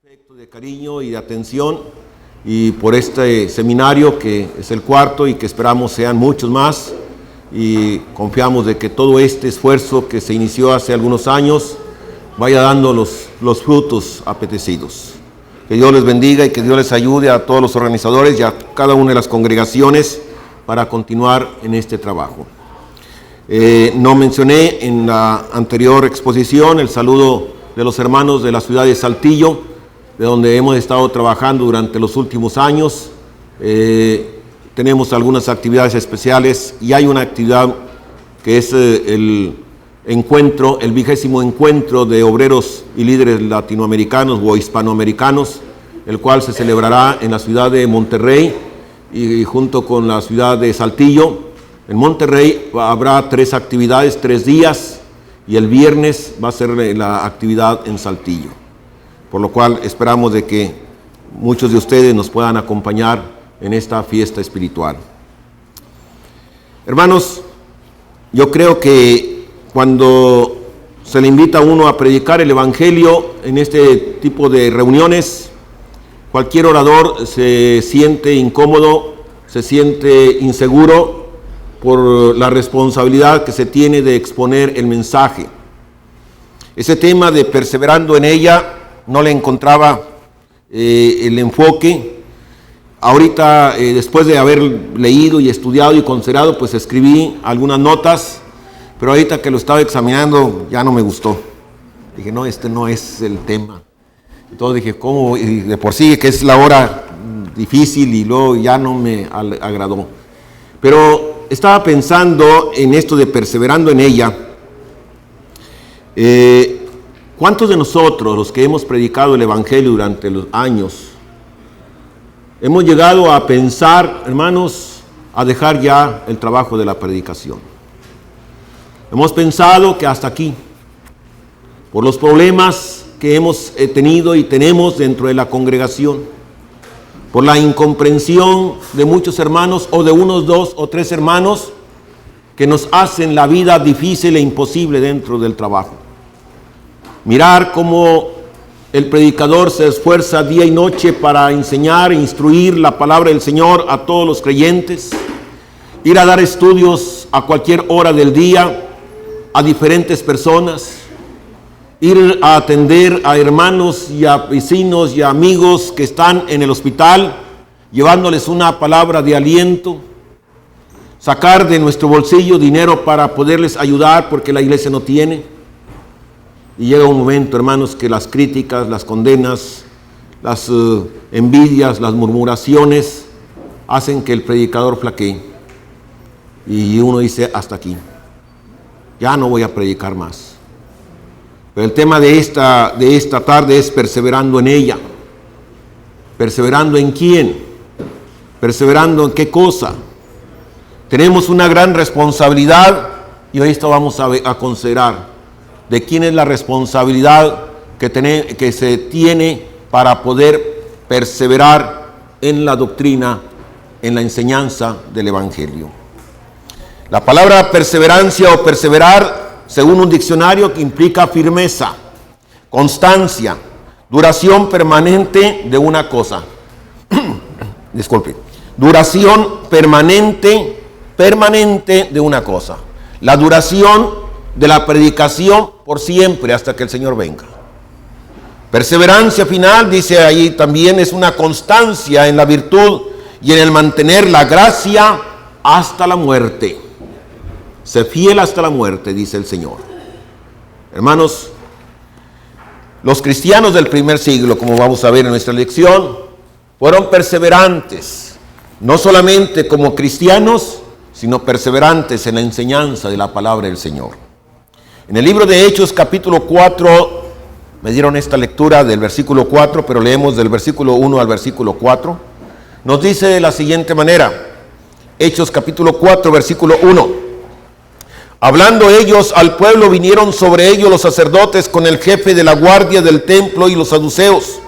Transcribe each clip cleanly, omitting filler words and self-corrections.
afecto, de cariño y de atención, y por este seminario que es el cuarto y que esperamos sean muchos más, y confiamos de que todo este esfuerzo que se inició hace algunos años vaya dando los frutos apetecidos. Que Dios les bendiga y que Dios les ayude a todos los organizadores y a cada una de las congregaciones para continuar en este trabajo. No mencioné en la anterior exposición el saludo de los hermanos de la ciudad de Saltillo, de donde hemos estado trabajando durante los últimos años. Tenemos algunas actividades especiales y hay una actividad que es el 20º encuentro de obreros y líderes latinoamericanos o hispanoamericanos, el cual se celebrará en la ciudad de Monterrey y junto con la ciudad de Saltillo. En Monterrey habrá 3 actividades, 3 días, y el viernes va a ser la actividad en Saltillo. Por lo cual esperamos de que muchos de ustedes nos puedan acompañar en esta fiesta espiritual. Hermanos, yo creo que cuando se le invita a uno a predicar el Evangelio en este tipo de reuniones, cualquier orador se siente incómodo, se siente inseguro por la responsabilidad que se tiene de exponer el mensaje. Ese tema de perseverando en ella no le encontraba el enfoque. Ahorita, después de haber leído y estudiado y considerado, pues escribí algunas notas, pero ahorita que lo estaba examinando ya no me gustó. Dije, no, este no es el tema. Entonces dije, ¿cómo? Y de por sí que es la hora difícil y luego ya no me agradó. Pero estaba pensando en esto de perseverando en ella. ¿Cuántos de nosotros, los que hemos predicado el Evangelio durante los años, hemos llegado a pensar, hermanos, a dejar ya el trabajo de la predicación? Hemos pensado que hasta aquí, por los problemas que hemos tenido y tenemos dentro de la congregación, por la incomprensión de muchos hermanos o de unos 2 o 3 hermanos que nos hacen la vida difícil e imposible dentro del trabajo. Mirar cómo el predicador se esfuerza día y noche para enseñar e instruir la palabra del Señor a todos los creyentes, ir a dar estudios a cualquier hora del día a diferentes personas, ir a atender a hermanos y a vecinos y a amigos que están en el hospital, llevándoles una palabra de aliento, sacar de nuestro bolsillo dinero para poderles ayudar porque la iglesia no tiene. Y llega un momento, hermanos, que las críticas, las condenas, las envidias, las murmuraciones hacen que el predicador flaquee. Y uno dice, hasta aquí, ya no voy a predicar más. Pero el tema de esta tarde es perseverando en ella. ¿Perseverando en quién? ¿Perseverando en qué cosa? Tenemos una gran responsabilidad y hoy esto vamos a considerar. ¿De quién es la responsabilidad que se tiene para poder perseverar en la doctrina, en la enseñanza del Evangelio? La palabra perseverancia o perseverar, según un diccionario, que implica firmeza, constancia, duración permanente de una cosa. Disculpe. Duración permanente de una cosa. La duración de la predicación por siempre hasta que el Señor venga. Perseverancia final, dice ahí también, es una constancia en la virtud y en el mantener la gracia hasta la muerte. Sé fiel hasta la muerte, dice el Señor. Hermanos, los cristianos del primer siglo, como vamos a ver en nuestra lección, fueron perseverantes, no solamente como cristianos, sino perseverantes en la enseñanza de la palabra del Señor. En el libro de Hechos, capítulo 4, me dieron esta lectura del versículo 4, pero leemos del versículo 1 al versículo 4. Nos dice de la siguiente manera, Hechos capítulo 4, versículo 1. Hablando ellos al pueblo, vinieron sobre ellos los sacerdotes con el jefe de la guardia del templo y los saduceos,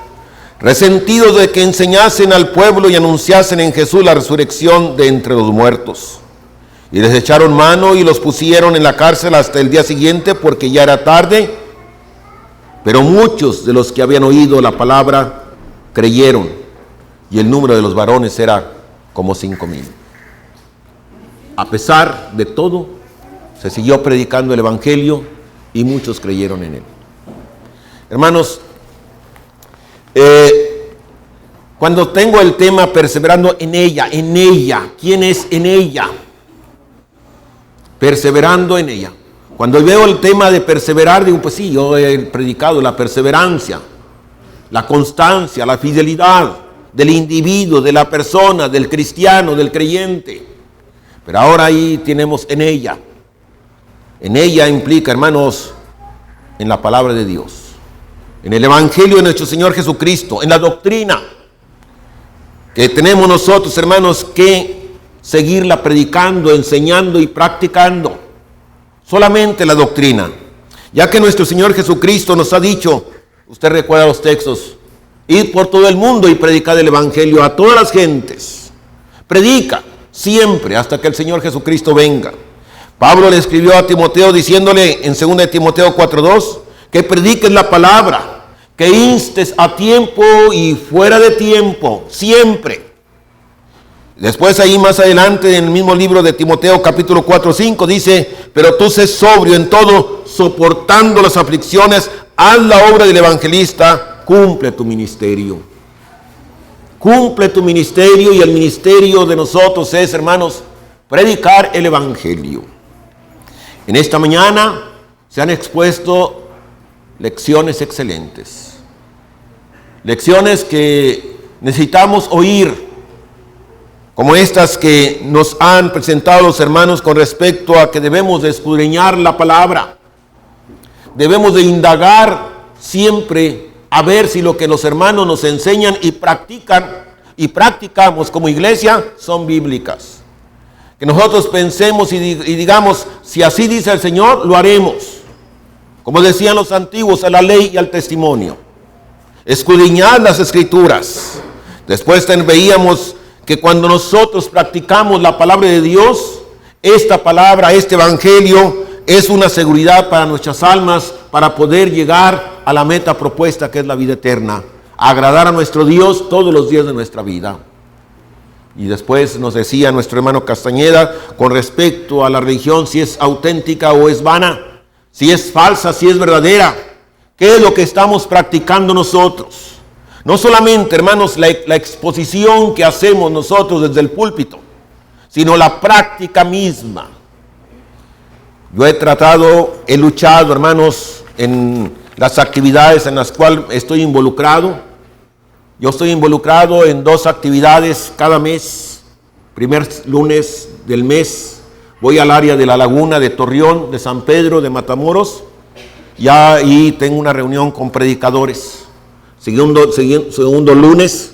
resentidos de que enseñasen al pueblo y anunciasen en Jesús la resurrección de entre los muertos. Y les echaron mano y los pusieron en la cárcel hasta el día siguiente, porque ya era tarde. Pero muchos de los que habían oído la palabra creyeron, y el número de los varones era como 5,000. A pesar de todo, se siguió predicando el evangelio y muchos creyeron en él. Hermanos, cuando tengo el tema perseverando en ella, ¿quién es en ella? Perseverando en ella. Cuando veo el tema de perseverar, digo, pues sí, yo he predicado la perseverancia, la constancia, la fidelidad del individuo, de la persona, del cristiano, del creyente. Pero ahora ahí tenemos en ella. En ella implica, hermanos, en la palabra de Dios, en el evangelio de nuestro Señor Jesucristo, en la doctrina que tenemos nosotros, hermanos, que seguirla predicando, enseñando y practicando. Solamente la doctrina. Ya que nuestro Señor Jesucristo nos ha dicho, usted recuerda los textos, id por todo el mundo y predicad el evangelio a todas las gentes. Predica siempre hasta que el Señor Jesucristo venga. Pablo le escribió a Timoteo diciéndole en 2 de Timoteo 4:2 que prediques la palabra, que instes a tiempo y fuera de tiempo, siempre. Después ahí más adelante en el mismo libro de Timoteo capítulo 4:5 dice, pero tú sé sobrio en todo, soportando las aflicciones, haz la obra del evangelista, cumple tu ministerio. Cumple tu ministerio, y el ministerio de nosotros es, hermanos, predicar el evangelio. En esta mañana se han expuesto lecciones excelentes. Lecciones que necesitamos oír, como estas que nos han presentado los hermanos con respecto a que debemos de escudriñar la palabra. Debemos de indagar siempre a ver si lo que los hermanos nos enseñan y practican y practicamos como iglesia son bíblicas. Que nosotros pensemos y digamos, si así dice el Señor, lo haremos. Como decían los antiguos, a la ley y al testimonio. Escudriñad las escrituras. Después veíamos que cuando nosotros practicamos la palabra de Dios, esta palabra, este evangelio, es una seguridad para nuestras almas, para poder llegar a la meta propuesta que es la vida eterna, agradar a nuestro Dios todos los días de nuestra vida. Y después nos decía nuestro hermano Castañeda con respecto a la religión, si es auténtica o es vana, si es falsa, si es verdadera, qué es lo que estamos practicando nosotros. No solamente, hermanos, la exposición que hacemos nosotros desde el púlpito, sino la práctica misma. Yo he luchado, hermanos, en las actividades en las cuales estoy involucrado. Yo estoy involucrado en 2 actividades cada mes. Primer lunes del mes voy al área de la laguna de Torreón, de San Pedro, de Matamoros. Ya ahí tengo una reunión con predicadores. Segundo lunes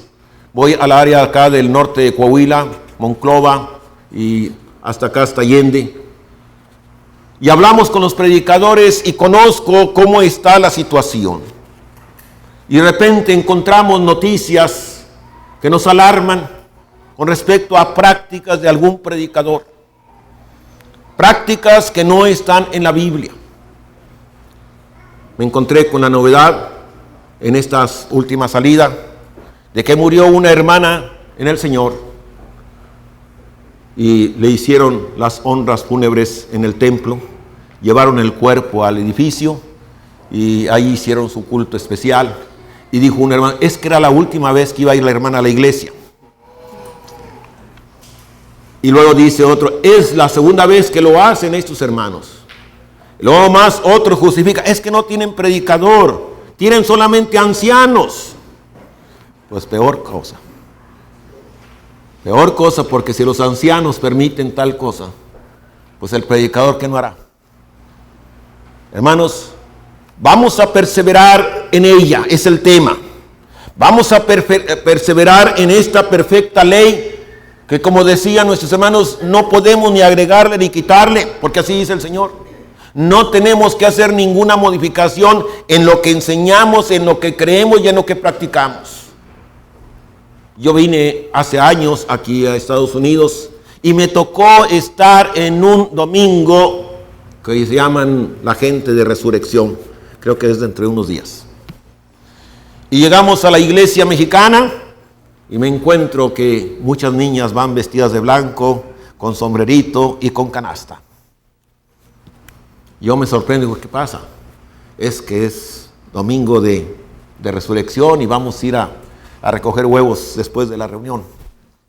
voy al área acá del norte de Coahuila, Monclova y hasta acá, hasta Allende. Y hablamos con los predicadores y conozco cómo está la situación. Y de repente encontramos noticias que nos alarman con respecto a prácticas de algún predicador. Prácticas que no están en la Biblia. Me encontré con la novedad en esta última salida de que murió una hermana en el Señor y le hicieron las honras fúnebres en el templo, llevaron el cuerpo al edificio y ahí hicieron su culto especial. Y dijo un hermano, es que era la última vez que iba a ir la hermana a la iglesia. Y luego dice otro, es la segunda vez que lo hacen estos hermanos. Y luego más otro justifica, es que no tienen predicador, tienen solamente ancianos. Pues peor cosa. Peor cosa, porque si los ancianos permiten tal cosa, pues el predicador, ¿qué no hará? Hermanos, vamos a perseverar en ella, es el tema. Vamos a perseverar en esta perfecta ley, que como decían nuestros hermanos, no podemos ni agregarle ni quitarle, porque así dice el Señor. No tenemos que hacer ninguna modificación en lo que enseñamos, en lo que creemos y en lo que practicamos. Yo vine hace años aquí a Estados Unidos y me tocó estar en un domingo que se llaman la gente de resurrección, creo que es dentro de unos días. Y llegamos a la iglesia mexicana y me encuentro que muchas niñas van vestidas de blanco, con sombrerito y con canasta. Yo me sorprendo y digo, ¿qué pasa? Es que es domingo de resurrección y vamos a ir a recoger huevos después de la reunión.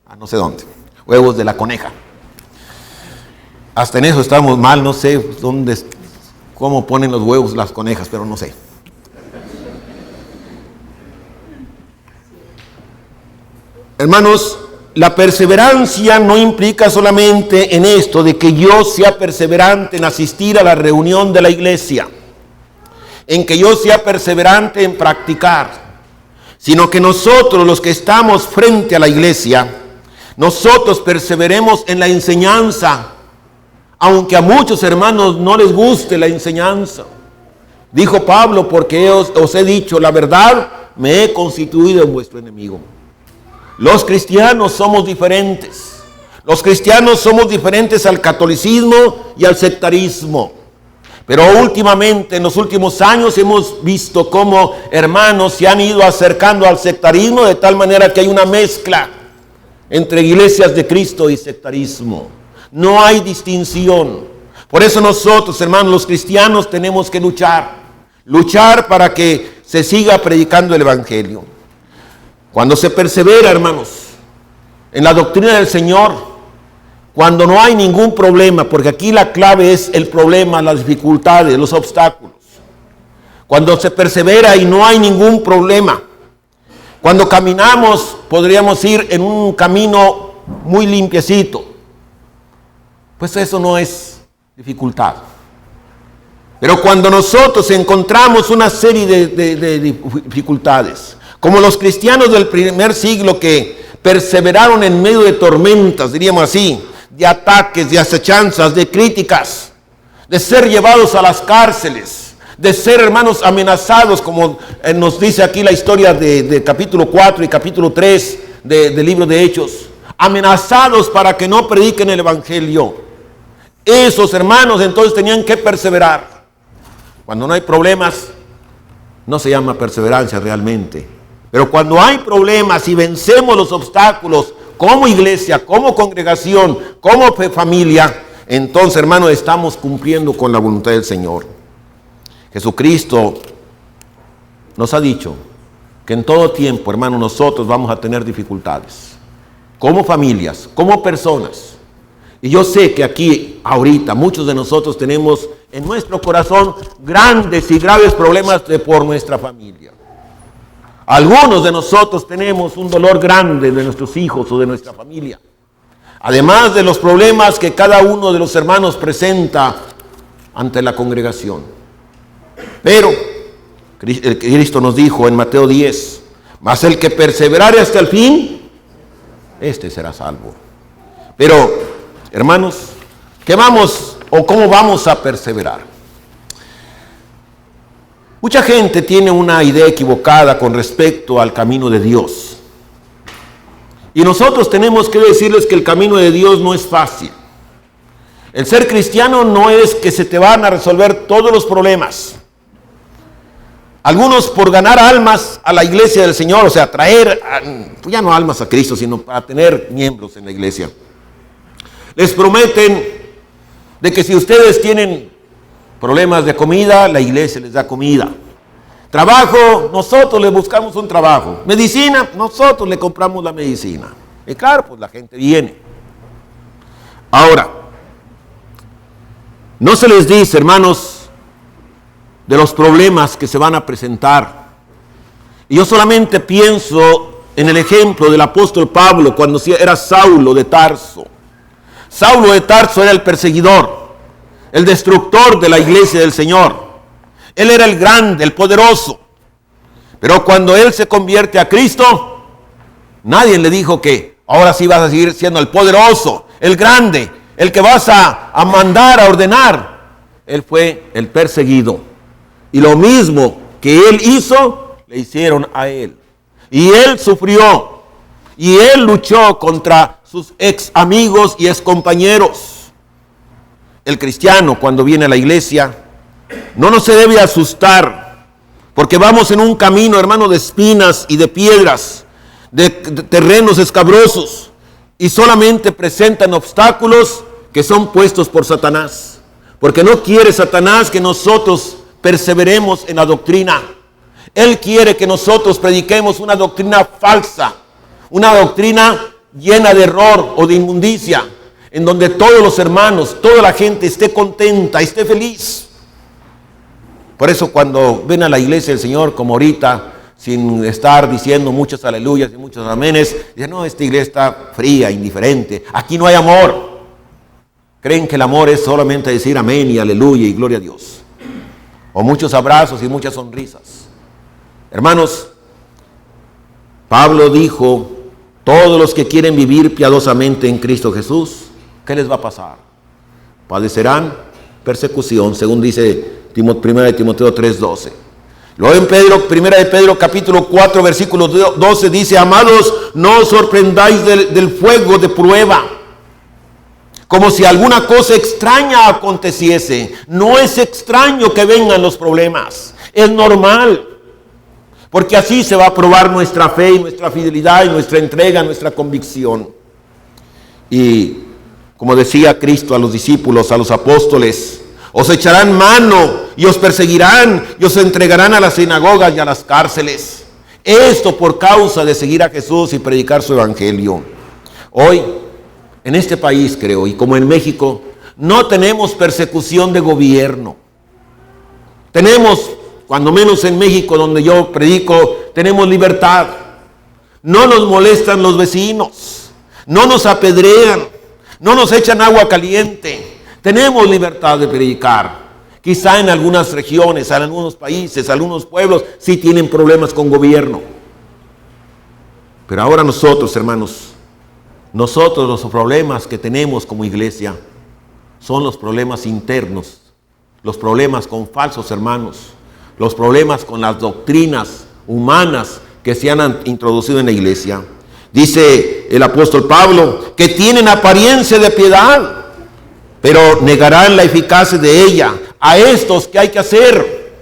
A no sé dónde. Huevos de la coneja. Hasta en eso estamos mal, no sé cómo ponen los huevos las conejas, pero no sé. Hermanos, la perseverancia no implica solamente en esto de que yo sea perseverante en asistir a la reunión de la iglesia, en que yo sea perseverante en practicar, sino que nosotros, los que estamos frente a la iglesia, nosotros perseveremos en la enseñanza, aunque a muchos hermanos no les guste la enseñanza. Dijo Pablo, porque os he dicho la verdad, me he constituido en vuestro enemigo. Los cristianos somos diferentes. Los cristianos somos diferentes al catolicismo y al sectarismo. Pero últimamente, en los últimos años, hemos visto cómo hermanos se han ido acercando al sectarismo de tal manera que hay una mezcla entre iglesias de Cristo y sectarismo. No hay distinción. Por eso nosotros, hermanos, los cristianos, tenemos que luchar para que se siga predicando el evangelio. Cuando se persevera, hermanos, en la doctrina del Señor, cuando no hay ningún problema, porque aquí la clave es el problema, las dificultades, los obstáculos. Cuando se persevera y no hay ningún problema, cuando caminamos, podríamos ir en un camino muy limpiecito, pues eso no es dificultad. Pero cuando nosotros encontramos una serie de dificultades, como los cristianos del primer siglo que perseveraron en medio de tormentas, diríamos así, de ataques, de acechanzas, de críticas, de ser llevados a las cárceles, de ser, hermanos, amenazados, como nos dice aquí la historia de capítulo 4 y capítulo 3 del libro de Hechos, amenazados para que no prediquen el evangelio. Esos hermanos entonces tenían que perseverar. Cuando no hay problemas, no se llama perseverancia realmente. Pero cuando hay problemas y vencemos los obstáculos como iglesia, como congregación, como familia, entonces, hermanos, estamos cumpliendo con la voluntad del Señor. Jesucristo nos ha dicho que en todo tiempo, hermanos, nosotros vamos a tener dificultades, como familias, como personas. Y yo sé que aquí, ahorita, muchos de nosotros tenemos en nuestro corazón grandes y graves problemas por nuestra familia. Algunos de nosotros tenemos un dolor grande de nuestros hijos o de nuestra familia. Además de los problemas que cada uno de los hermanos presenta ante la congregación. Pero Cristo nos dijo en Mateo 10, mas el que perseverare hasta el fin, este será salvo. Pero, hermanos, ¿cómo vamos a perseverar? Mucha gente tiene una idea equivocada con respecto al camino de Dios. Y nosotros tenemos que decirles que el camino de Dios no es fácil. El ser cristiano no es que se te van a resolver todos los problemas. Algunos por ganar almas a la iglesia del Señor, o sea, traer, ya no almas a Cristo, sino para tener miembros en la iglesia. Les prometen de que si ustedes tienen problemas de comida, la iglesia les da comida. Trabajo, nosotros le buscamos un trabajo. Medicina, nosotros le compramos la medicina. Y claro, pues la gente viene. Ahora, no se les dice, hermanos, de los problemas que se van a presentar. Y yo solamente pienso en el ejemplo del apóstol Pablo cuando era Saulo de Tarso. Saulo de Tarso era el perseguidor, el destructor de la iglesia del Señor. Él era el grande, el poderoso. Pero cuando él se convierte a Cristo, nadie le dijo que ahora sí vas a seguir siendo el poderoso, el grande, el que vas a mandar, a ordenar. Él fue el perseguido. Y lo mismo que él hizo, le hicieron a él. Y él sufrió. Y él luchó contra sus ex amigos y ex compañeros. El cristiano, cuando viene a la iglesia, no se debe asustar Porque vamos en un camino, hermano, de espinas y de piedras, de terrenos escabrosos, y solamente presentan obstáculos que son puestos por Satanás. Porque no quiere Satanás que nosotros perseveremos en la doctrina. Él quiere que nosotros prediquemos una doctrina falsa, una doctrina llena de error o de inmundicia, en donde todos los hermanos, toda la gente esté contenta, esté feliz. Por eso cuando ven a la iglesia del Señor, como ahorita, sin estar diciendo muchos aleluyas y muchos amenes, dicen, no, esta iglesia está fría, indiferente, aquí no hay amor. Creen que el amor es solamente decir amén y aleluya y gloria a Dios. O muchos abrazos y muchas sonrisas. Hermanos, Pablo dijo, todos los que quieren vivir piadosamente en Cristo Jesús, ¿qué les va a pasar? Padecerán persecución, según dice 1 Timoteo 3:12. Luego en 1 de Pedro capítulo 4 versículo 12 dice, amados, no os sorprendáis del fuego de prueba, como si alguna cosa extraña aconteciese. No es extraño que vengan los problemas, es normal, porque así se va a probar nuestra fe y nuestra fidelidad y nuestra entrega, nuestra convicción. Y como decía Cristo a los discípulos, a los apóstoles, os echarán mano y os perseguirán y os entregarán a las sinagogas y a las cárceles. Esto por causa de seguir a Jesús y predicar su evangelio. Hoy, en este país creo, y como en México, no tenemos persecución de gobierno. Tenemos, cuando menos en México donde yo predico, tenemos libertad. No nos molestan los vecinos, no nos apedrean, no nos echan agua caliente. Tenemos libertad de predicar. Quizá en algunas regiones, en algunos países, algunos pueblos, sí tienen problemas con gobierno. Pero ahora nosotros, hermanos, los problemas que tenemos como iglesia son los problemas internos, los problemas con falsos hermanos, los problemas con las doctrinas humanas que se han introducido en la iglesia. Dice el apóstol Pablo que tienen apariencia de piedad, pero negarán la eficacia de ella. A estos, ¿qué hay que hacer?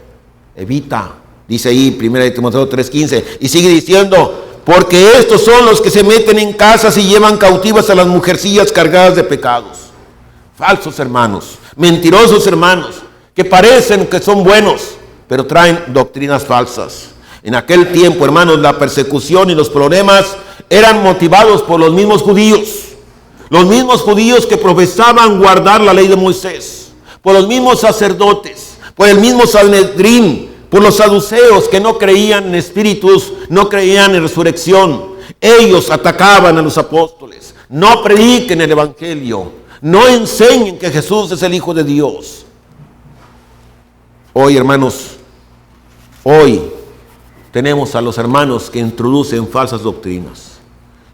Evita, dice ahí 1 Timoteo 3:15, y sigue diciendo, porque estos son los que se meten en casas y llevan cautivas a las mujercillas cargadas de pecados. Falsos hermanos, mentirosos hermanos, que parecen que son buenos, pero traen doctrinas falsas. En aquel tiempo, hermanos, la persecución y los problemas eran motivados por los mismos judíos. Los mismos judíos que profesaban guardar la ley de Moisés, por los mismos sacerdotes, por el mismo Sanedrín, por los saduceos que no creían en espíritus, no creían en resurrección. Ellos atacaban a los apóstoles. No prediquen el evangelio, no enseñen que Jesús es el Hijo de Dios. Hoy, hermanos, hoy tenemos a los hermanos que introducen falsas doctrinas.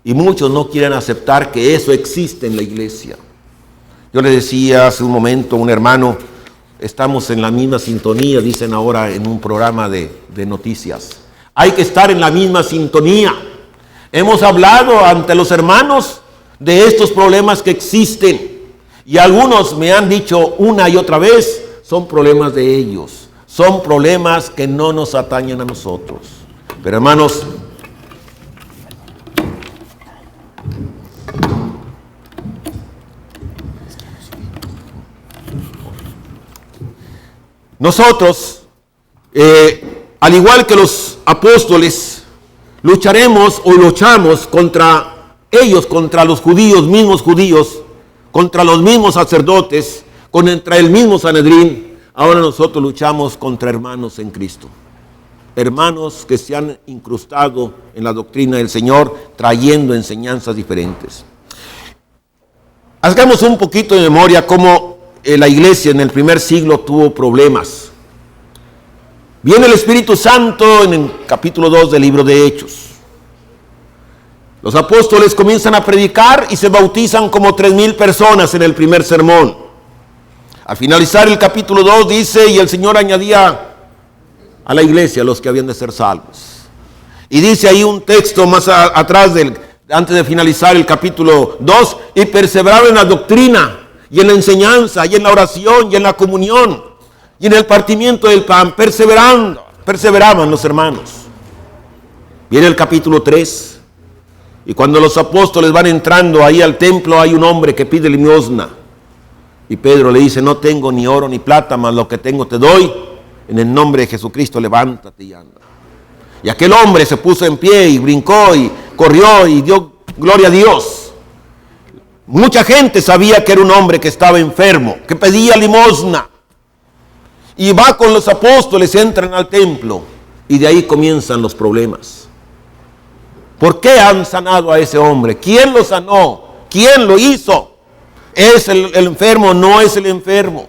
Y muchos no quieren aceptar que eso existe en la iglesia. Yo le decía hace un momento a un hermano, estamos en la misma sintonía, dicen ahora en un programa de noticias. Hay que estar en la misma sintonía. Hemos hablado ante los hermanos de estos problemas que existen. Y algunos me han dicho una y otra vez, son problemas de ellos. Son problemas que no nos atañen a nosotros. Pero hermanos, nosotros, al igual que los apóstoles, luchamos contra ellos, contra los judíos, mismos judíos, contra los mismos sacerdotes, contra el mismo Sanedrín. Ahora nosotros luchamos contra hermanos en Cristo. Hermanos que se han incrustado en la doctrina del Señor, trayendo enseñanzas diferentes. Hagamos un poquito de memoria cómo la iglesia en el primer siglo tuvo problemas. Viene el Espíritu Santo en el capítulo 2 del libro de Hechos. Los apóstoles comienzan a predicar y se bautizan como 3,000 personas en el primer sermón. Al finalizar el capítulo 2 dice, y el Señor añadía a la iglesia los que habían de ser salvos. Y dice ahí un texto más atrás, antes de finalizar el capítulo 2, y perseveraron en la doctrina, y en la enseñanza, y en la oración, y en la comunión, y en el partimiento del pan, perseverando. perseveraban los hermanos. Viene el capítulo 3, y cuando los apóstoles van entrando ahí al templo, hay un hombre que pide limosna. Y Pedro le dice: no tengo ni oro ni plata, mas lo que tengo te doy. En el nombre de Jesucristo, levántate y anda. Y aquel hombre se puso en pie y brincó y corrió y dio gloria a Dios. Mucha gente sabía que era un hombre que estaba enfermo, que pedía limosna. Y va con los apóstoles, entran al templo, y de ahí comienzan los problemas. ¿Por qué han sanado a ese hombre? ¿Quién lo sanó? ¿Quién lo hizo? ¿Es el enfermo? ¿No es el enfermo?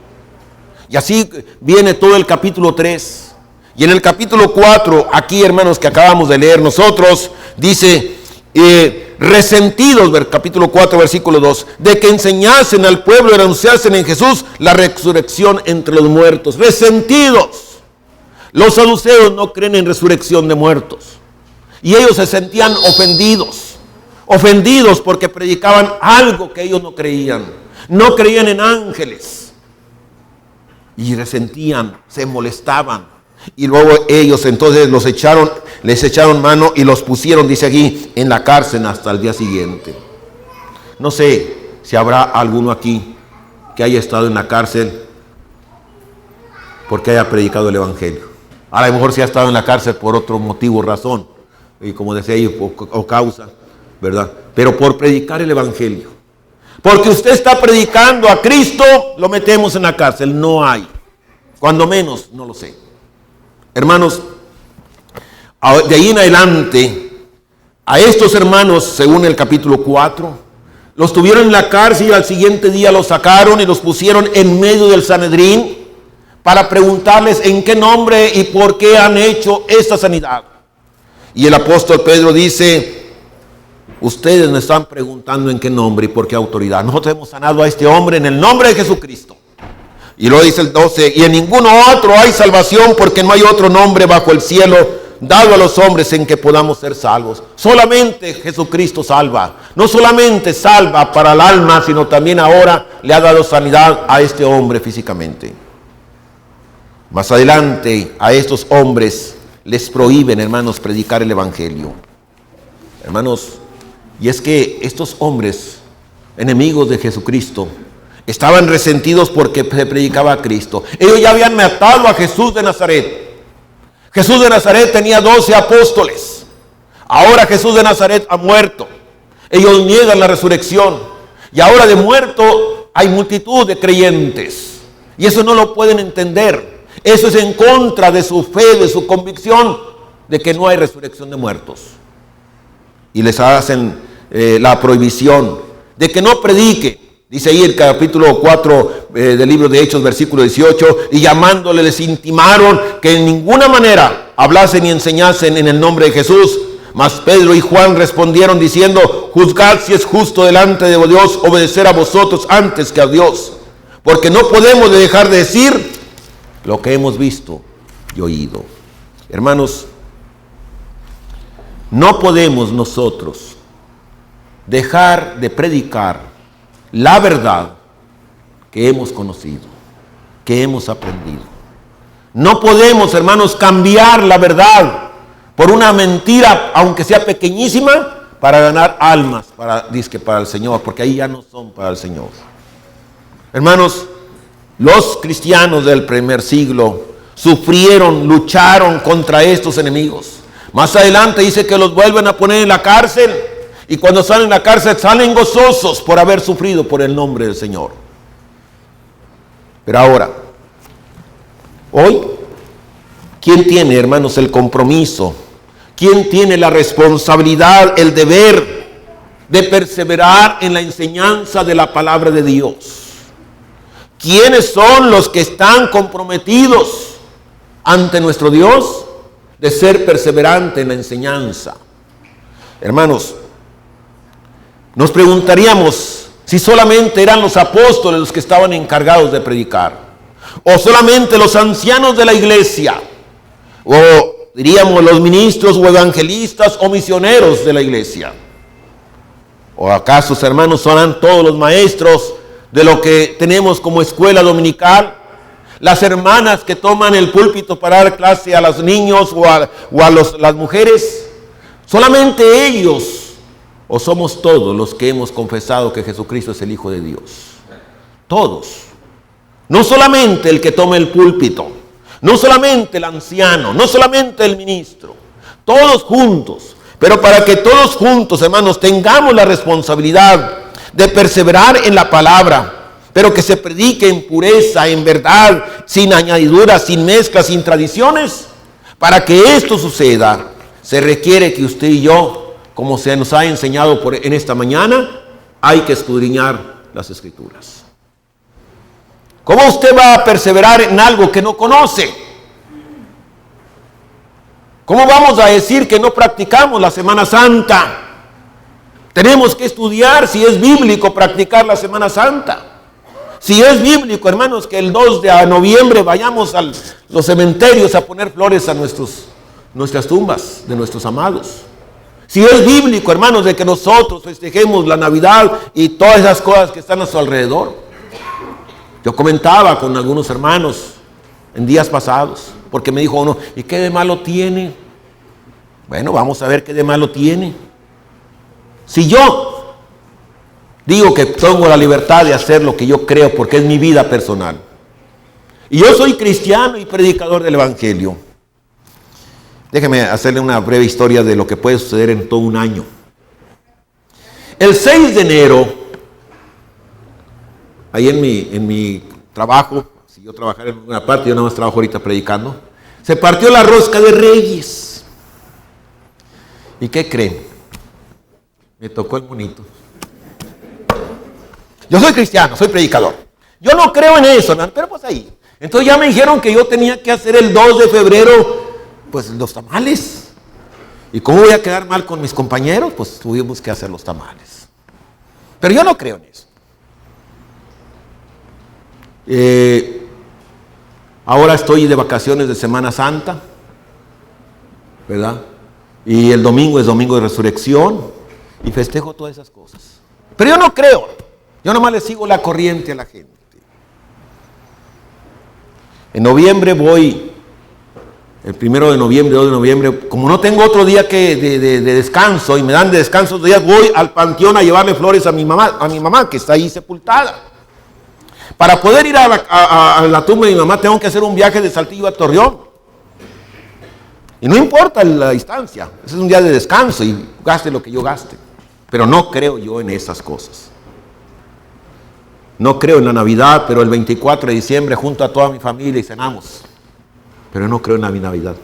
Y así viene todo el capítulo 3. Y en el capítulo 4, aquí, hermanos, que acabamos de leer nosotros, dice, resentidos, capítulo 4, versículo 2, de que enseñasen al pueblo y anunciasen en Jesús la resurrección entre los muertos. Resentidos. Los saduceos no creen en resurrección de muertos. Y ellos se sentían ofendidos. Ofendidos porque predicaban algo que ellos no creían. No creían en ángeles. Y resentían, se molestaban. Y luego ellos entonces les echaron mano y los pusieron, dice aquí, en la cárcel hasta el día siguiente. No sé si habrá alguno aquí que haya estado en la cárcel porque haya predicado el evangelio. A lo mejor si ha estado en la cárcel por otro motivo, razón, y como decía ahí, o causa, ¿verdad? Pero por predicar el evangelio. Porque usted está predicando a Cristo, lo metemos en la cárcel. No hay. Cuando menos, no lo sé. Hermanos, de ahí en adelante, a estos hermanos, según el capítulo 4, los tuvieron en la cárcel y al siguiente día los sacaron y los pusieron en medio del Sanedrín para preguntarles en qué nombre y por qué han hecho esta sanidad. Y el apóstol Pedro dice: ustedes me están preguntando en qué nombre y por qué autoridad. Nosotros hemos sanado a este hombre en el nombre de Jesucristo. Y luego dice el 12, y en ninguno otro hay salvación, porque no hay otro nombre bajo el cielo dado a los hombres en que podamos ser salvos. Solamente Jesucristo salva. No solamente salva para el alma, sino también ahora le ha dado sanidad a este hombre físicamente. Más adelante a estos hombres les prohíben, hermanos, predicar el evangelio. Hermanos, y es que estos hombres, enemigos de Jesucristo, estaban resentidos porque se predicaba a Cristo. Ellos ya habían matado a Jesús de Nazaret. Jesús de Nazaret tenía 12 apóstoles. Ahora Jesús de Nazaret ha muerto. Ellos niegan la resurrección. Y ahora de muerto hay multitud de creyentes. Y eso no lo pueden entender. Eso es en contra de su fe, de su convicción de que no hay resurrección de muertos. Y les hacen la prohibición de que no predique. Dice ahí el capítulo 4 del libro de Hechos, versículo 18, y llamándole les intimaron que en ninguna manera hablasen y enseñasen en el nombre de Jesús. Mas Pedro y Juan respondieron diciendo: juzgad si es justo delante de Dios obedecer a vosotros antes que a Dios, porque no podemos dejar de decir lo que hemos visto y oído. Hermanos, no podemos nosotros dejar de predicar la verdad que hemos conocido, que hemos aprendido. No podemos, hermanos, cambiar la verdad por una mentira, aunque sea pequeñísima, para ganar almas para el Señor, porque ahí ya no son para el Señor. Hermanos, los cristianos del primer siglo sufrieron, lucharon contra estos enemigos. Más adelante dice que los vuelven a poner en la cárcel. Y cuando salen de la cárcel salen gozosos por haber sufrido por el nombre del Señor. Pero ahora, hoy, ¿quién tiene, hermanos, el compromiso? ¿Quién tiene la responsabilidad, el deber de perseverar en la enseñanza de la palabra de Dios? ¿Quiénes son los que están comprometidos ante nuestro Dios de ser perseverante en la enseñanza? Hermanos, nos preguntaríamos si solamente eran los apóstoles los que estaban encargados de predicar, o solamente los ancianos de la iglesia, o diríamos los ministros o evangelistas o misioneros de la iglesia. ¿O acaso, hermanos, son todos los maestros de lo que tenemos como escuela dominical? las hermanas que toman el púlpito para dar clase a los niños o a las mujeres? ¿Solamente ellos o somos todos los que hemos confesado que Jesucristo es el Hijo de Dios? Todos. No solamente el que toma el púlpito, no solamente el anciano, no solamente el ministro, todos juntos. Pero para que todos juntos, hermanos, tengamos la responsabilidad de perseverar en la palabra, pero que se predique en pureza, en verdad, sin añadiduras, sin mezclas, sin tradiciones. Para que esto suceda, se requiere que usted y yo, como se nos ha enseñado en esta mañana, hay que escudriñar las Escrituras. ¿Cómo usted va a perseverar en algo que no conoce? ¿Cómo vamos a decir que no practicamos la Semana Santa? Tenemos que estudiar si es bíblico practicar la Semana Santa. Si es bíblico, hermanos, que el 2 de noviembre vayamos a los cementerios a poner flores a nuestras tumbas de nuestros amados. Si es bíblico, hermanos, de que nosotros festejemos la Navidad y todas esas cosas que están a su alrededor. Yo comentaba con algunos hermanos en días pasados, porque me dijo uno, ¿y qué de malo tiene? Bueno, vamos a ver qué de malo tiene. Si yo digo que tengo la libertad de hacer lo que yo creo porque es mi vida personal, y yo soy cristiano y predicador del Evangelio, déjeme hacerle una breve historia de lo que puede suceder en todo un año. El 6 de enero, ahí en mi trabajo, si yo trabajara en una parte, yo nada más trabajo ahorita predicando, se partió la rosca de Reyes. ¿Y qué creen? Me tocó el monito. Yo soy cristiano, soy predicador. Yo no creo en eso, ¿no? Pero pues ahí. Entonces ya me dijeron que yo tenía que hacer el 2 de febrero, pues los tamales. ¿Y cómo voy a quedar mal con mis compañeros? Pues tuvimos que hacer los tamales. Pero yo no creo en eso. Ahora estoy de vacaciones de Semana Santa, ¿verdad? Y el domingo es domingo de resurrección y festejo todas esas cosas. Pero yo no creo. Yo nomás le sigo la corriente a la gente. En noviembre voy, el 1 de noviembre, 2 de noviembre, como no tengo otro día que de descanso y me dan de descanso 2 días, voy al panteón a llevarle flores a mi mamá que está ahí sepultada. Para poder ir a la tumba de mi mamá tengo que hacer un viaje de Saltillo a Torreón. Y no importa la distancia, ese es un día de descanso y gaste lo que yo gaste. Pero no creo yo en esas cosas. No creo en la Navidad, pero el 24 de diciembre junto a toda mi familia y cenamos. Pero no creo en la Navidad.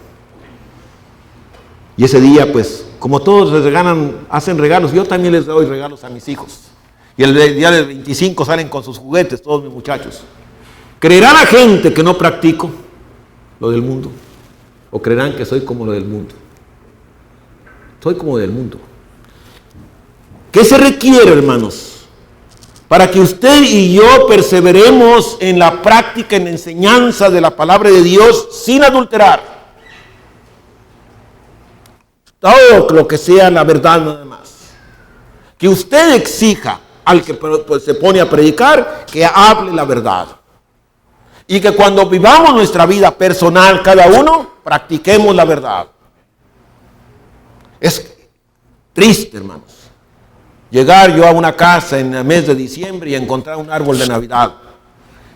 Y ese día, pues, como todos les hacen regalos, yo también les doy regalos a mis hijos. Y el día del 25 salen con sus juguetes, todos mis muchachos. ¿Creerá la gente que no practico lo del mundo? ¿O creerán que soy como lo del mundo? Soy como del mundo. ¿Qué se requiere, hermanos? Para que usted y yo perseveremos en la práctica, en la enseñanza de la palabra de Dios sin adulterar. Todo lo que sea la verdad nada más. Que usted exija al que pues, se pone a predicar que hable la verdad. Y que cuando vivamos nuestra vida personal cada uno, practiquemos la verdad. Es triste, hermanos, llegar yo a una casa en el mes de diciembre y encontrar un árbol de Navidad.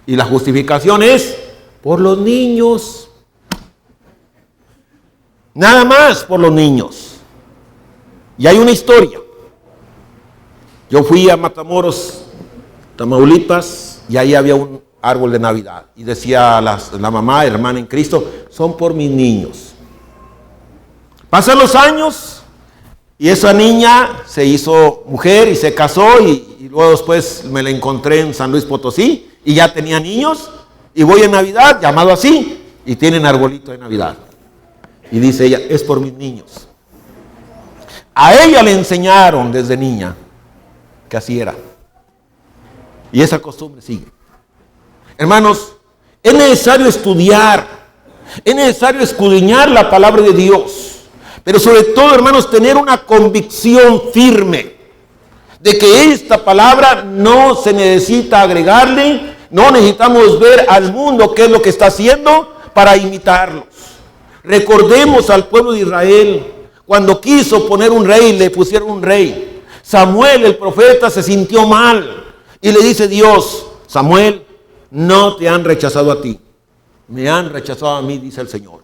Y la justificación es por los niños. Nada más por los niños. Y hay una historia. Yo fui a Matamoros, Tamaulipas, y ahí había un árbol de Navidad. Y decía la mamá, hermana en Cristo, son por mis niños. Pasan los años y esa niña se hizo mujer y se casó y luego después me la encontré en San Luis Potosí y ya tenía niños y voy en Navidad, llamado así, y tienen arbolito de Navidad. Y dice ella, es por mis niños. A ella le enseñaron desde niña que así era. Y esa costumbre sigue. Hermanos, es necesario estudiar, es necesario escudriñar la palabra de Dios, pero sobre todo, hermanos, tener una convicción firme de que esta palabra no se necesita agregarle No necesitamos ver al mundo qué es lo que está haciendo para imitarlos. Recordemos al pueblo de Israel, cuando quiso poner un rey, le pusieron un rey. Samuel, el profeta, se sintió mal y le dice Dios: Samuel, no te han rechazado a ti, me han rechazado a mí, dice el Señor.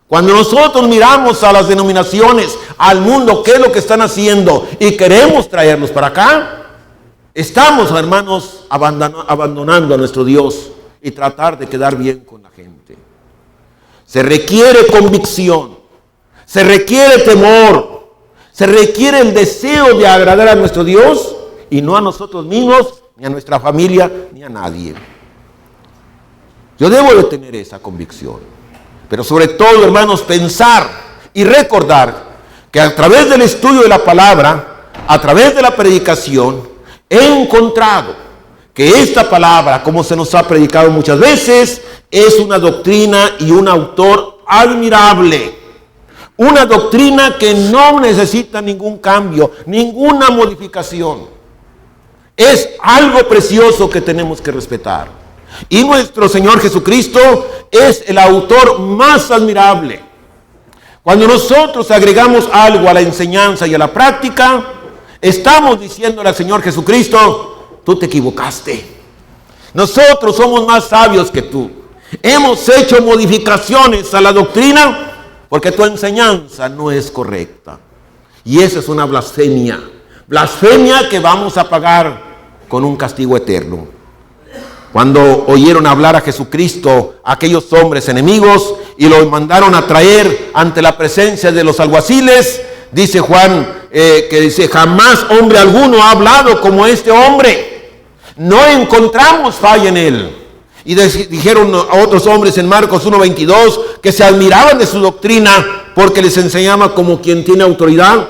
Cuando nosotros miramos a las denominaciones, al mundo, qué es lo que están haciendo y queremos traerlos para acá, estamos, hermanos, abandonando a nuestro Dios y tratar de quedar bien con la gente. Se requiere convicción, se requiere temor, se requiere el deseo de agradar a nuestro Dios y no a nosotros mismos, ni a nuestra familia, ni a nadie. Yo debo de tener esa convicción. Pero sobre todo, hermanos, pensar y recordar que a través del estudio de la palabra, a través de la predicación, he encontrado que esta palabra, como se nos ha predicado muchas veces, es una doctrina y un autor admirable. Una doctrina que no necesita ningún cambio, ninguna modificación. Es algo precioso que tenemos que respetar. Y nuestro Señor Jesucristo es el autor más admirable. Cuando nosotros agregamos algo a la enseñanza y a la práctica, estamos diciéndole al Señor Jesucristo: tú te equivocaste. Nosotros somos más sabios que tú. Hemos hecho modificaciones a la doctrina porque tu enseñanza no es correcta. Y esa es una blasfemia. Blasfemia que vamos a pagar con un castigo eterno. Cuando oyeron hablar a Jesucristo aquellos hombres enemigos y lo mandaron a traer ante la presencia de los alguaciles, dice Juan, que dice: jamás hombre alguno ha hablado como este hombre. No encontramos falla en él. Y dijeron a otros hombres en Marcos 1:22 que se admiraban de su doctrina porque les enseñaba como quien tiene autoridad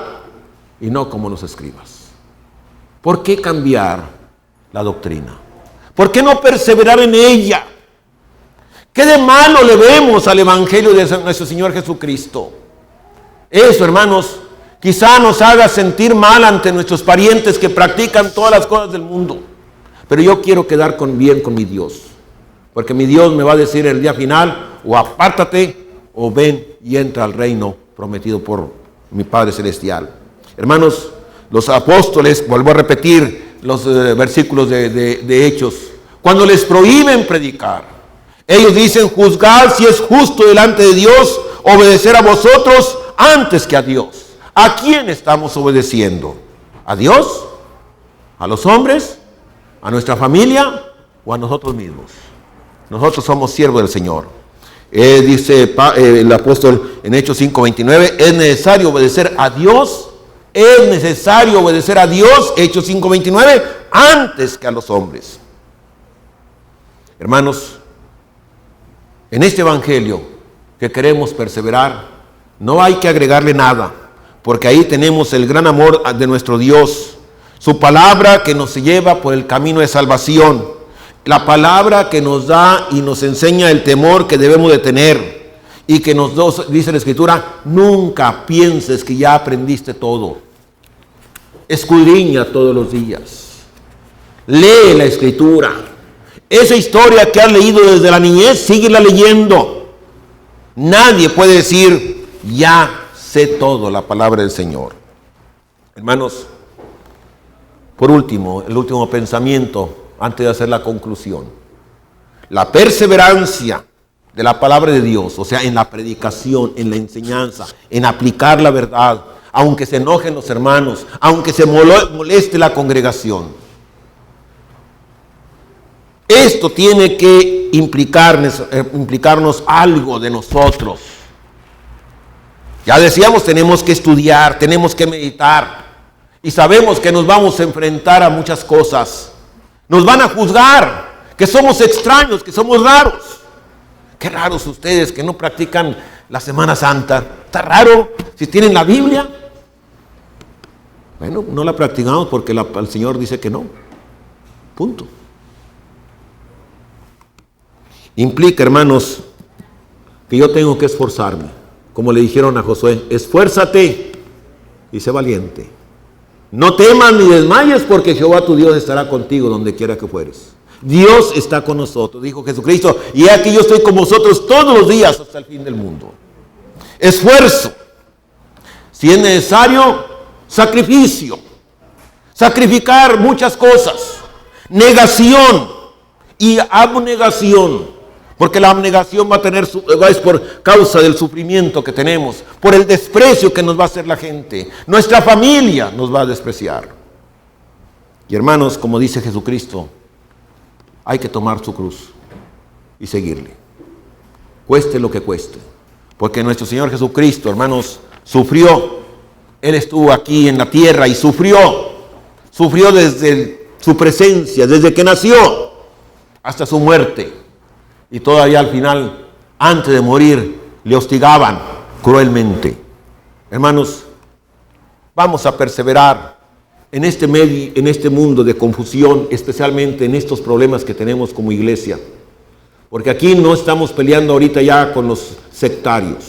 y no como los escribas. ¿Por qué cambiar la doctrina? ¿Por qué no perseverar en ella? ¿Qué de malo le vemos al Evangelio de nuestro Señor Jesucristo? Eso, hermanos, quizá nos haga sentir mal ante nuestros parientes que practican todas las cosas del mundo. Pero yo quiero quedar bien con mi Dios. Porque mi Dios me va a decir el día final: o apártate o ven y entra al reino prometido por mi Padre Celestial. Hermanos, los apóstoles, vuelvo a repetir los versículos de Hechos, cuando les prohíben predicar, ellos dicen: juzgad si es justo delante de Dios obedecer a vosotros antes que a Dios. ¿A quién estamos obedeciendo? ¿A Dios? ¿A los hombres? ¿A nuestra familia? ¿O a nosotros mismos? Nosotros somos siervos del Señor. Dice el apóstol en Hechos 5:29, es necesario obedecer a Dios. Es necesario obedecer a Dios, Hechos 5:29, antes que a los hombres. Hermanos, en este evangelio que queremos perseverar, no hay que agregarle nada, porque ahí tenemos el gran amor de nuestro Dios, su palabra que nos lleva por el camino de salvación, la palabra que nos da y nos enseña el temor que debemos de tener. Y que dice la Escritura: nunca pienses que ya aprendiste todo. Escudriña todos los días. Lee la Escritura. Esa historia que has leído desde la niñez, síguela leyendo. Nadie puede decir: ya sé todo la palabra del Señor. Hermanos, por último, el último pensamiento antes de hacer la conclusión. La perseverancia de la palabra de Dios, o sea, en la predicación, en la enseñanza, en aplicar la verdad, aunque se enojen los hermanos, aunque se moleste la congregación. Esto tiene que implicarnos algo de nosotros. Ya decíamos, tenemos que estudiar, tenemos que meditar, y sabemos que nos vamos a enfrentar a muchas cosas. Nos van a juzgar, que somos extraños, que somos raros. Qué raros ustedes que no practican la Semana Santa. Está raro. Si tienen la Biblia. Bueno, no la practicamos porque el Señor dice que no. Punto. Implica, hermanos, que yo tengo que esforzarme. Como le dijeron a Josué: esfuérzate y sé valiente. No temas ni desmayes, porque Jehová tu Dios estará contigo donde quiera que fueres. Dios está con nosotros, dijo Jesucristo, y aquí yo estoy con vosotros todos los días hasta el fin del mundo. Esfuerzo, si es necesario, sacrificio, sacrificar muchas cosas, negación y abnegación, porque la abnegación es por causa del sufrimiento que tenemos, por el desprecio que nos va a hacer la gente. Nuestra familia nos va a despreciar. Y hermanos, como dice Jesucristo, hay que tomar su cruz y seguirle, cueste lo que cueste, porque nuestro Señor Jesucristo, hermanos, sufrió. Él estuvo aquí en la tierra y sufrió desde su presencia, desde que nació hasta su muerte. Y todavía al final, antes de morir, le hostigaban cruelmente. Hermanos, vamos a perseverar en este mundo de confusión, especialmente en estos problemas que tenemos como iglesia. Porque aquí no estamos peleando ahorita ya con los sectarios.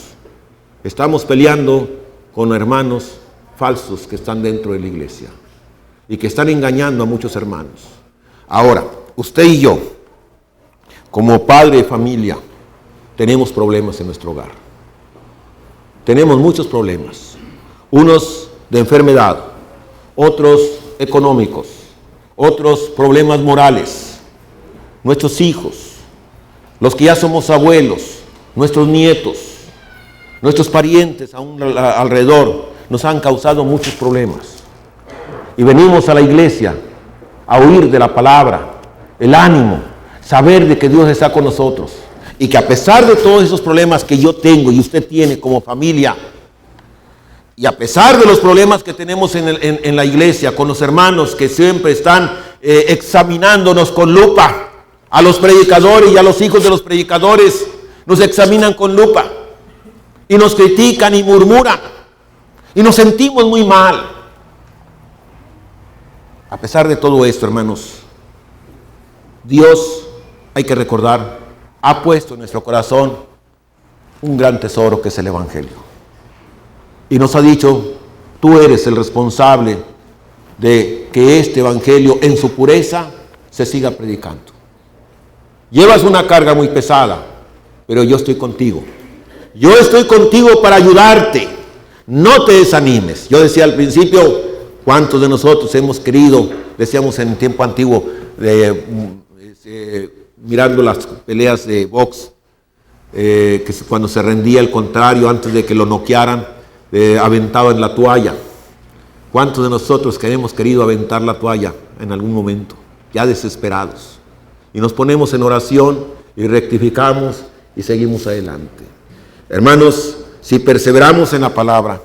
Estamos peleando con hermanos falsos que están dentro de la iglesia y que están engañando a muchos hermanos. Ahora, usted y yo, como padre de familia, tenemos problemas en nuestro hogar. Tenemos muchos problemas. Unos de enfermedad, otros económicos, otros problemas morales. Nuestros hijos, los que ya somos abuelos, nuestros nietos, nuestros parientes aún alrededor, nos han causado muchos problemas. Y venimos a la iglesia a oír de la palabra, el ánimo, saber de que Dios está con nosotros. Y que a pesar de todos esos problemas que yo tengo y usted tiene como familia, y a pesar de los problemas que tenemos en la iglesia, con los hermanos que siempre están examinándonos con lupa, a los predicadores y a los hijos de los predicadores, nos examinan con lupa, y nos critican y murmuran, y nos sentimos muy mal. A pesar de todo esto, hermanos, Dios, hay que recordar, ha puesto en nuestro corazón un gran tesoro que es el Evangelio. Y nos ha dicho, tú eres el responsable de que este Evangelio en su pureza se siga predicando. Llevas una carga muy pesada, pero yo estoy contigo. Yo estoy contigo para ayudarte. No te desanimes. Yo decía al principio, ¿cuántos de nosotros hemos querido, decíamos en tiempo antiguo, mirando las peleas de box, que cuando se rendía el contrario, antes de que lo noquearan, aventaba en la toalla? ¿Cuántos de nosotros que hemos querido aventar la toalla en algún momento, ya desesperados? Y nos ponemos en oración y rectificamos y seguimos adelante. Hermanos, si perseveramos en la palabra,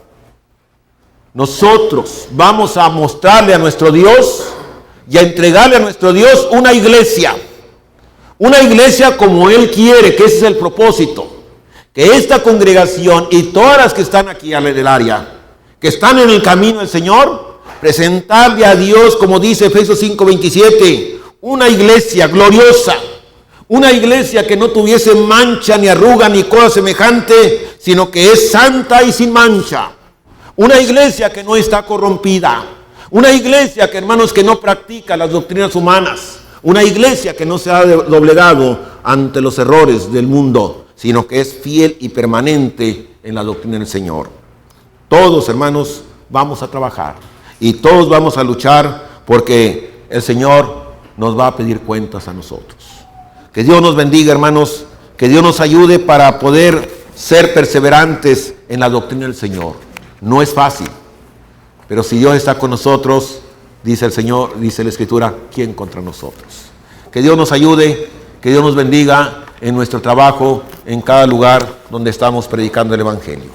nosotros vamos a mostrarle a nuestro Dios y a entregarle a nuestro Dios una iglesia como Él quiere, que ese es el propósito. Que esta congregación y todas las que están aquí del área, que están en el camino del Señor, presentarle a Dios, como dice Efesios 5:27, una iglesia gloriosa, una iglesia que no tuviese mancha, ni arruga, ni cosa semejante, sino que es santa y sin mancha. Una iglesia que no está corrompida. Una iglesia que, hermanos, que no practica las doctrinas humanas. Una iglesia que no se ha doblegado ante los errores del mundo, sino que es fiel y permanente en la doctrina del Señor. Todos, hermanos, vamos a trabajar y todos vamos a luchar, porque el Señor nos va a pedir cuentas a nosotros. Que Dios nos bendiga, hermanos, que Dios nos ayude para poder ser perseverantes en la doctrina del Señor. No es fácil, pero si Dios está con nosotros, dice el Señor, dice la Escritura, ¿quién contra nosotros? Que Dios nos ayude, que Dios nos bendiga en nuestro trabajo, en cada lugar donde estamos predicando el Evangelio.